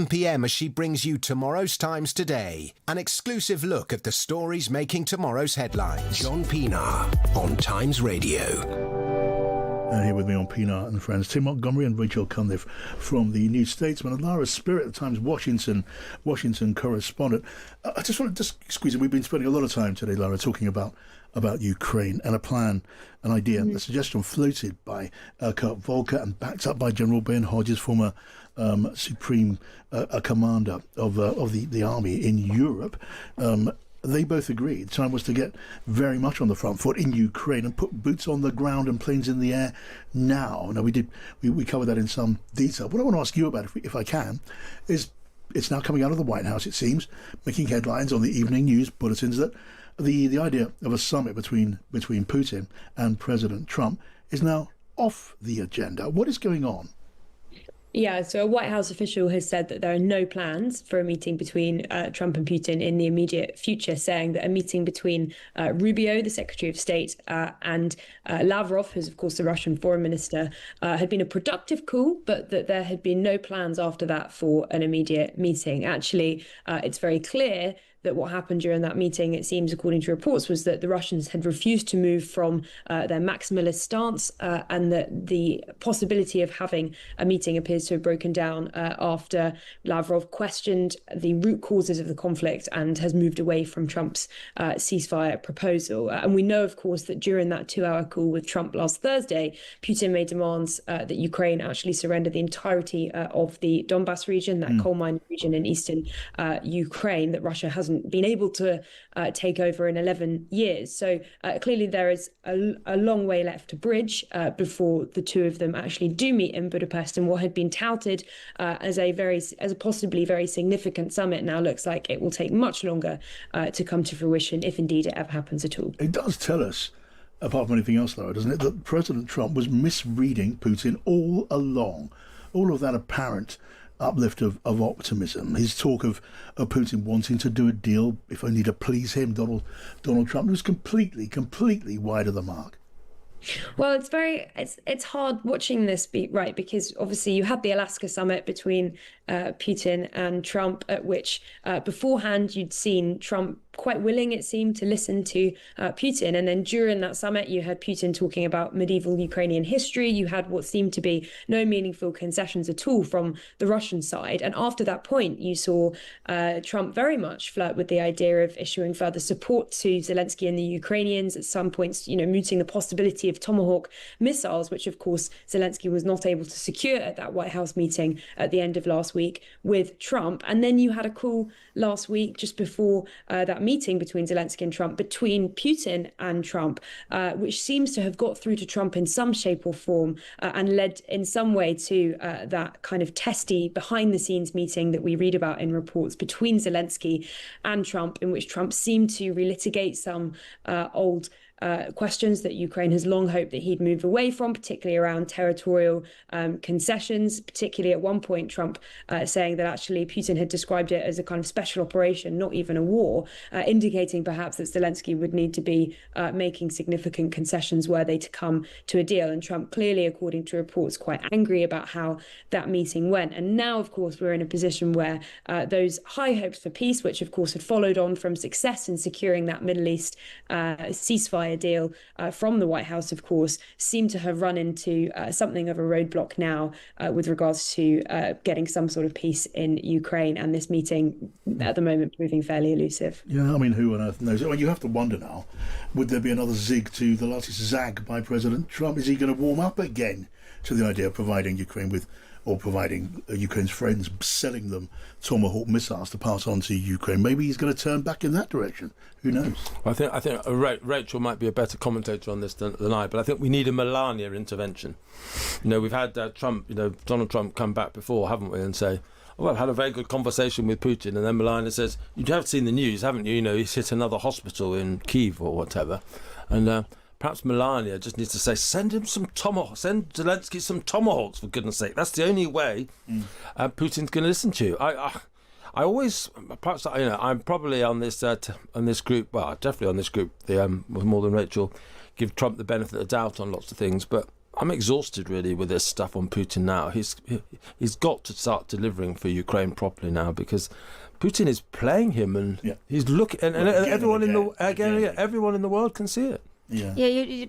PM as she brings you tomorrow's Times Today. An exclusive look at the stories making tomorrow's headlines. John Pienaar on Times Radio. And here with me on Pienaar and Friends, Tim Montgomerie and Rachel Cunliffe from the New Statesman, and Lara Spirit, the Times Washington correspondent. I just want to squeeze in. We've been spending a lot of time today, Lara, talking about Ukraine and a plan, an idea, a suggestion floated by Kurt Volker and backed up by General Ben Hodges, former supreme commander of the army in Europe. They both agreed time was to get very much on the front foot in Ukraine and put boots on the ground and planes in the air now. Now, we covered that in some detail. What I want to ask you about, if I can, is it's now coming out of the White House, it seems, making headlines on the evening news bulletins that the idea of a summit between Putin and President Trump is now off the agenda. What is going on? Yeah, so a White House official has said that there are no plans for a meeting between Trump and Putin in the immediate future, saying that a meeting between Rubio, the Secretary of State, and Lavrov, who's of course the Russian foreign minister, had been a productive call, but that there had been no plans after that for an immediate meeting. Actually, it's very clear that what happened during that meeting, it seems, according to reports, was that the Russians had refused to move from their maximalist stance, and that the possibility of having a meeting appears to have broken down after Lavrov questioned the root causes of the conflict and has moved away from Trump's ceasefire proposal. And we know, of course, that during that 2-hour call with Trump last Thursday, Putin made demands that Ukraine actually surrender the entirety of the Donbass region, that coal mining region in eastern Ukraine that Russia hasn't been able to take over in 11 years. So clearly there is a long way left to bridge before the two of them actually do meet in Budapest, and what had been touted as a possibly very significant summit now looks like it will take much longer to come to fruition, if indeed it ever happens at all. It does tell us, apart from anything else, though, doesn't it, that President Trump was misreading Putin all along. All of that apparent uplift of optimism, his talk of Putin wanting to do a deal, if only to please him, Donald Trump, was completely wide of the mark. Well, it's hard watching this be right, because obviously you had the Alaska summit between Putin and Trump, at which beforehand you'd seen Trump quite willing, it seemed, to listen to Putin. And then during that summit, you had Putin talking about medieval Ukrainian history. You had what seemed to be no meaningful concessions at all from the Russian side. And after that point, you saw Trump very much flirt with the idea of issuing further support to Zelensky and the Ukrainians, at some points, mooting the possibility of Tomahawk missiles, which, of course, Zelensky was not able to secure at that White House meeting at the end of last week with Trump. And then you had a call last week, just before that meeting between Zelensky and Trump, between Putin and Trump, which seems to have got through to Trump in some shape or form and led in some way to that kind of testy behind-the-scenes meeting that we read about in reports between Zelensky and Trump, in which Trump seemed to relitigate some old questions that Ukraine has long hoped that he'd move away from, particularly around territorial concessions, particularly at one point Trump saying that actually Putin had described it as a kind of special operation, not even a war, indicating perhaps that Zelensky would need to be making significant concessions were they to come to a deal. And Trump clearly, according to reports, quite angry about how that meeting went. And now, of course, we're in a position where those high hopes for peace, which of course had followed on from success in securing that Middle East ceasefire deal from the White House, of course, seem to have run into something of a roadblock now with regards to getting some sort of peace in Ukraine, and this meeting at the moment proving fairly elusive. Yeah, I mean, who on earth knows? Well, you have to wonder now, would there be another zig to the latest zag by President Trump? Is he going to warm up again to the idea of providing Ukraine with, or providing Ukraine's friends, selling them Tomahawk missiles to pass on to Ukraine? Maybe he's going to turn back in that direction. Who knows? I think Rachel might be a better commentator on this than I, but I think we need a Melania intervention. We've had Trump, Donald Trump come back before, haven't we, and say, "Oh, I've had a very good conversation with Putin," and then Melania says, "You have seen the news, haven't you? He's hit another hospital in Kyiv or whatever," and perhaps Melania just needs to say, send him some tomahawks, send Zelensky some tomahawks, for goodness sake. That's the only way Putin's going to listen to you. I always, perhaps, I'm probably on this group, well, definitely on this group, more than Rachel, give Trump the benefit of the doubt on lots of things, but I'm exhausted really with this stuff on Putin now. He's got to start delivering for Ukraine properly now, because Putin is playing him, and he's looking, and everyone in the world can see it. Yeah,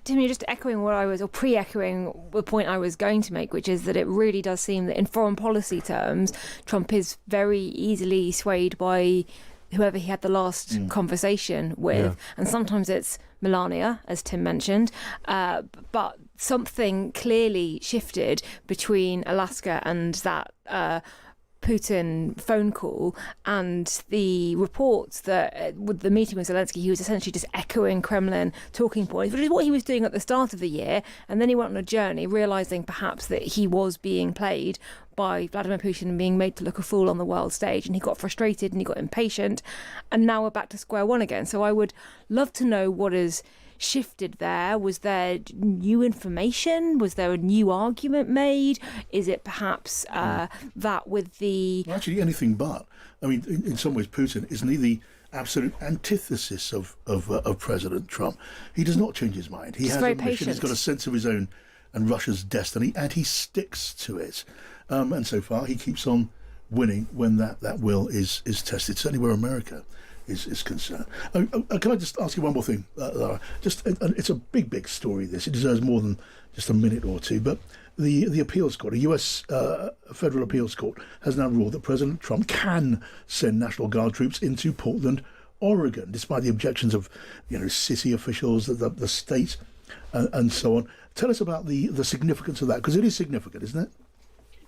Tim, you're just echoing what I was, or pre-echoing the point I was going to make, which is that it really does seem that in foreign policy terms, Trump is very easily swayed by whoever he had the last conversation with. And sometimes it's Melania, as Tim mentioned, but something clearly shifted between Alaska and that Putin phone call and the reports that with the meeting with Zelensky, he was essentially just echoing Kremlin talking points, which is what he was doing at the start of the year. And then he went on a journey, realising perhaps that he was being played by Vladimir Putin and being made to look a fool on the world stage. And he got frustrated and he got impatient. And now we're back to square one again. So I would love to know what is shifted there. Was there new information? Was there a new argument made? Is it perhaps that with the... Well, actually, anything but. I mean, in some ways, Putin, isn't he the absolute antithesis of President Trump? He does not change his mind. He has a mission. He's got a sense of his own and Russia's destiny, and he sticks to it. And so far, he keeps on winning when that will is tested, certainly where America is concerned. Can I just ask you one more thing, Lara? It's a big story, this. It deserves more than just a minute or two. But the appeals court, a US federal appeals court, has now ruled that President Trump can send National Guard troops into Portland, Oregon, despite the objections of city officials, the state, and so on. Tell us about the significance of that, because it is significant, isn't it?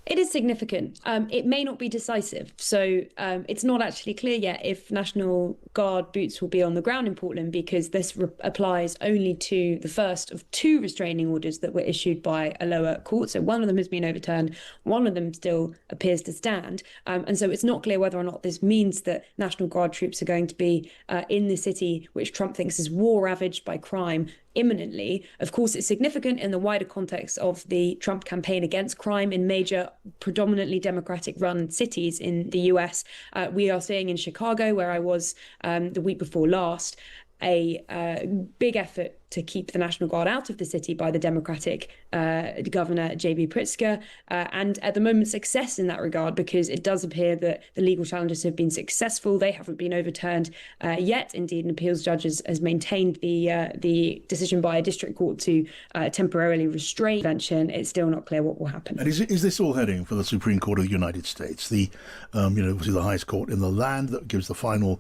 It is significant. It may not be decisive. So it's not actually clear yet if National Guard boots will be on the ground in Portland, because this applies only to the first of two restraining orders that were issued by a lower court. So one of them has been overturned. One of them still appears to stand. And so it's not clear whether or not this means that National Guard troops are going to be in the city, which Trump thinks is war-ravaged by crime, imminently. Of course, it's significant in the wider context of the Trump campaign against crime in major, predominantly Democratic-run cities in the US. We are seeing in Chicago, where I was the week before last, a big effort to keep the National Guard out of the city by the Democratic governor, J.B. Pritzker, and at the moment success in that regard, because it does appear that the legal challenges have been successful. They haven't been overturned yet. Indeed, an appeals judge has maintained the decision by a district court to temporarily restrain intervention. It's still not clear what will happen. And is this all heading for the Supreme Court of the United States, the obviously the highest court in the land that gives the final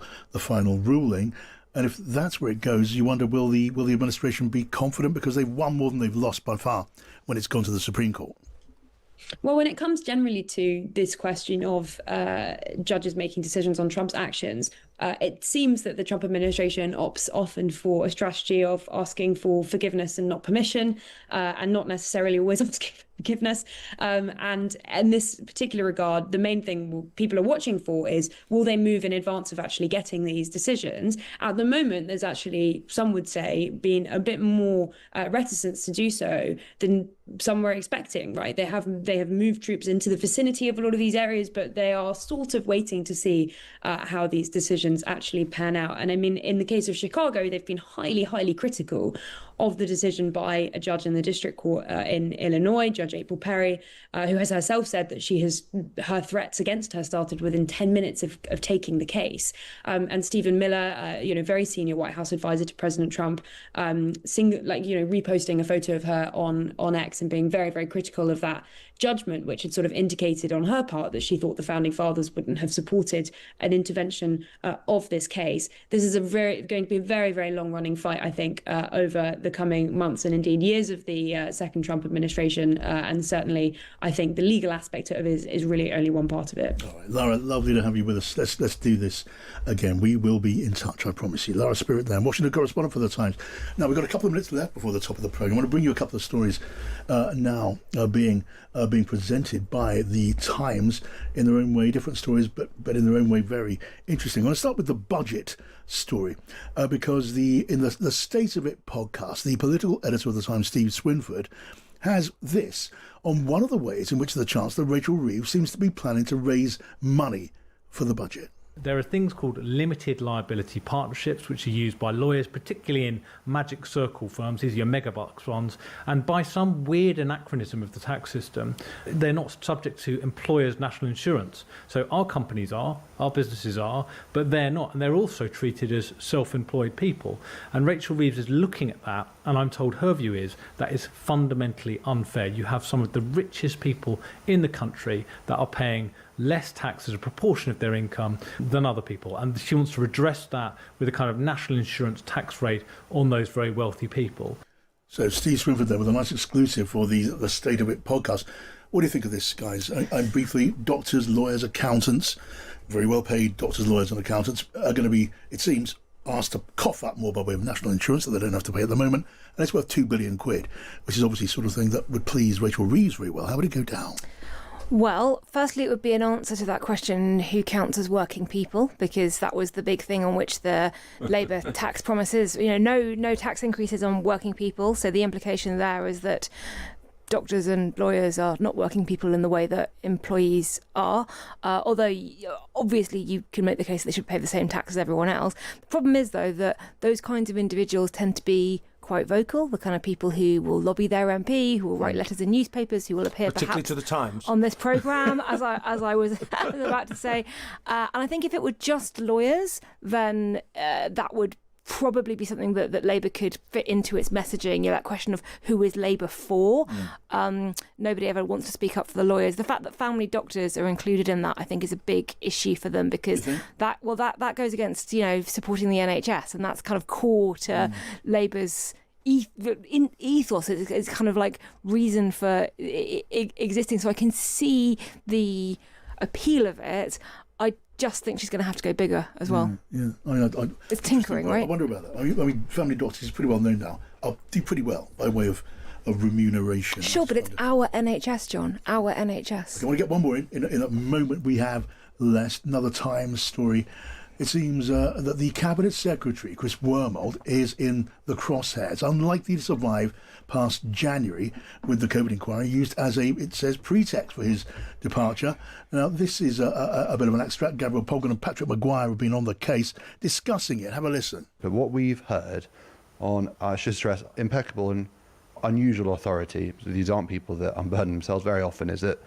ruling? And if that's where it goes, you wonder, will the administration be confident, because they've won more than they've lost by far when it's gone to the Supreme Court? Well, when it comes generally to this question of judges making decisions on Trump's actions, it seems that the Trump administration opts often for a strategy of asking for forgiveness and not permission, and not necessarily always asking for forgiveness. And in this particular regard, the main thing people are watching for is, will they move in advance of actually getting these decisions? At the moment, there's actually, some would say, been a bit more reticence to do so than some were expecting, right? They have moved troops into the vicinity of a lot of these areas, but they are sort of waiting to see how these decisions actually pan out. And I mean, in the case of Chicago, they've been highly, highly critical of the decision by a judge in the district court in Illinois, Judge April Perry, who has herself said that her threats against her started within 10 minutes of taking the case. And Stephen Miller, very senior White House advisor to President Trump, reposting a photo of her on X and being very, very critical of that judgment, which had sort of indicated on her part that she thought the founding fathers wouldn't have supported an intervention of this case. This is going to be a very, very long-running fight, I think, over the coming months and indeed years of the second Trump administration. And certainly, I think the legal aspect of it is really only one part of it. All right, Lara, lovely to have you with us. Let's do this again. We will be in touch, I promise you. Lara Spirit there, Washington correspondent for The Times. Now, we've got a couple of minutes left before the top of the programme. I want to bring you a couple of stories now being presented by The Times in their own way, different stories, but in their own way very interesting. I want to start with the budget story, because in the State of It podcast, the political editor of The Times, Steve Swinford, has this on one of the ways in which the Chancellor, Rachel Reeves, seems to be planning to raise money for the budget. There are things called limited liability partnerships, which are used by lawyers, particularly in magic circle firms. These are your megabucks ones. And by some weird anachronism of the tax system, they're not subject to employers' national insurance. So our companies are, our businesses are, but they're not. And they're also treated as self-employed people. And Rachel Reeves is looking at that, and I'm told her view is that is fundamentally unfair. You have some of the richest people in the country that are paying less tax as a proportion of their income than other people, and she wants to redress that with a kind of national insurance tax rate on those very wealthy people. So Steve Swinford there with a nice exclusive for the State of It podcast. What do you think of this, guys? And briefly, doctors, lawyers, accountants, very well paid doctors, lawyers and accountants are going to be, it seems, asked to cough up more by way of national insurance that they don't have to pay at the moment, and it's worth £2 billion, which is obviously sort of thing that would please Rachel Reeves very well. How would it go down? Well, firstly, it would be an answer to that question, who counts as working people, because that was the big thing on which the Labour tax promises, no tax increases on working people. So the implication there is that doctors and lawyers are not working people in the way that employees are, although obviously you can make the case that they should pay the same tax as everyone else. The problem is, though, that those kinds of individuals tend to be quite vocal, the kind of people who will lobby their MP, who will write letters in newspapers, who will appear particularly perhaps to the Times on this programme, as I was about to say. And I think if it were just lawyers, then that would probably be something that Labour could fit into its messaging. That question of who is Labour for. Nobody ever wants to speak up for the lawyers. The fact that family doctors are included in that, I think, is a big issue for them, because that goes against supporting the NHS, and that's kind of core to Labour's ethos. It's kind of like reason for existing. So I can see the appeal of it. I just think she's going to have to go bigger as well. Yeah. It's tinkering, right? I wonder about that. I mean, family doctors is pretty well known now. I'll do pretty well by way of remuneration. Sure, but it's our NHS, John. Our NHS. Okay, I want to get one more in a moment we have less. Another Times story It seems that the Cabinet Secretary, Chris Wormold, is in the crosshairs, unlikely to survive past January, with the COVID inquiry used as it says, pretext for his departure. Now, this is a bit of an extract. Gabriel Polgan and Patrick Maguire have been on the case discussing it. Have a listen. But what we've heard on, I should stress, impeccable and unusual authority, so these aren't people that unburden themselves very often, is that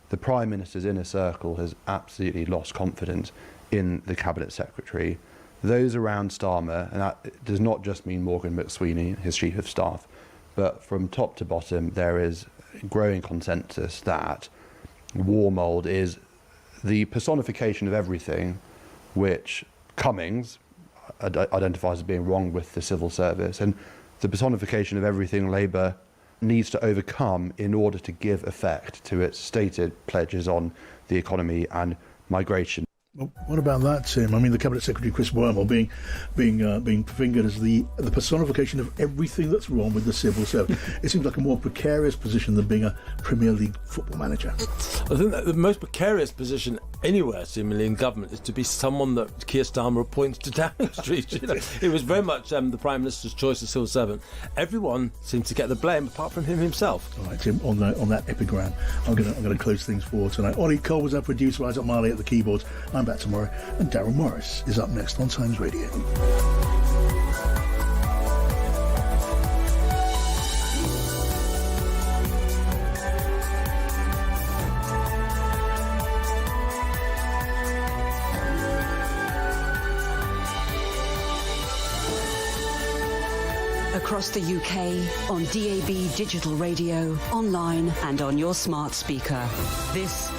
the Prime Minister's inner circle has absolutely lost confidence in the Cabinet Secretary. Those around Starmer, and that does not just mean Morgan McSweeney, his Chief of Staff, but from top to bottom there is growing consensus that Wormold is the personification of everything which Cummings identifies as being wrong with the civil service, and the personification of everything Labour needs to overcome in order to give effect to its stated pledges on the economy and migration. Well, what about that, Tim? I mean, the Cabinet Secretary, Chris Wormald, being fingered as the personification of everything that's wrong with the civil service. It seems like a more precarious position than being a Premier League football manager. I think that the most precarious position anywhere, seemingly, in government is to be someone that Keir Starmer appoints to Downing Street. You know, it was very much the Prime Minister's choice of civil servant. Everyone seemed to get the blame, apart from him himself. All right, Tim, on that epigram, I'm going to close things for tonight. Ollie Cole was our producer, Isaac Marley at the keyboards. I'm back tomorrow, and Darren Morris is up next on Times Radio. Across the UK, on DAB digital radio, online and on your smart speaker. This